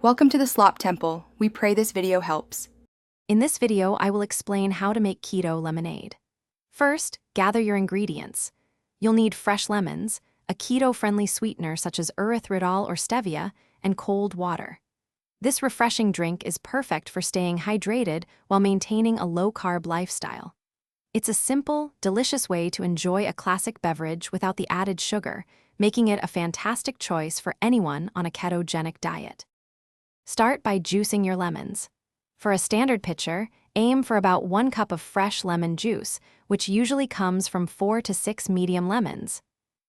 Welcome to the Slop Temple. We pray this video helps. In this video, I will explain how to make keto lemonade. First, gather your ingredients. You'll need fresh lemons, a keto-friendly sweetener such as erythritol or stevia, and cold water. This refreshing drink is perfect for staying hydrated while maintaining a low-carb lifestyle. It's a simple, delicious way to enjoy a classic beverage without the added sugar, making it a fantastic choice for anyone on a ketogenic diet. Start by juicing your lemons. For a standard pitcher, aim for about 1 cup of fresh lemon juice, which usually comes from 4 to 6 medium lemons.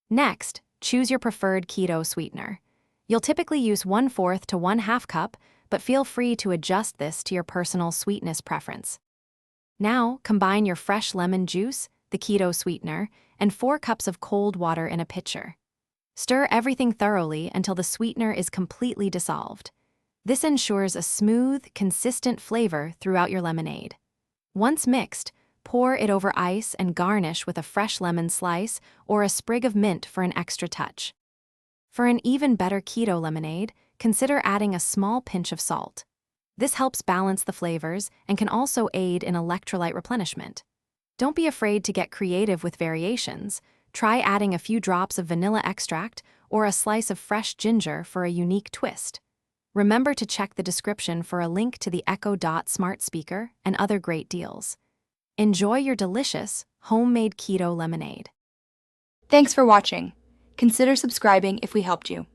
Next, choose your preferred keto sweetener. You'll typically use 1/4 to 1/2 cup, but feel free to adjust this to your personal sweetness preference. Now, combine your fresh lemon juice, the keto sweetener, and 4 cups of cold water in a pitcher. Stir everything thoroughly until the sweetener is completely dissolved. This ensures a smooth, consistent flavor throughout your lemonade. Once mixed, pour it over ice and garnish with a fresh lemon slice or a sprig of mint for an extra touch. For an even better keto lemonade, consider adding a small pinch of salt. This helps balance the flavors and can also aid in electrolyte replenishment. Don't be afraid to get creative with variations. Try adding a few drops of vanilla extract or a slice of fresh ginger for a unique twist. Remember to check the description for a link to the Echo Dot smart speaker and other great deals. Enjoy your delicious, homemade keto lemonade. Thanks for watching. Consider subscribing if we helped you.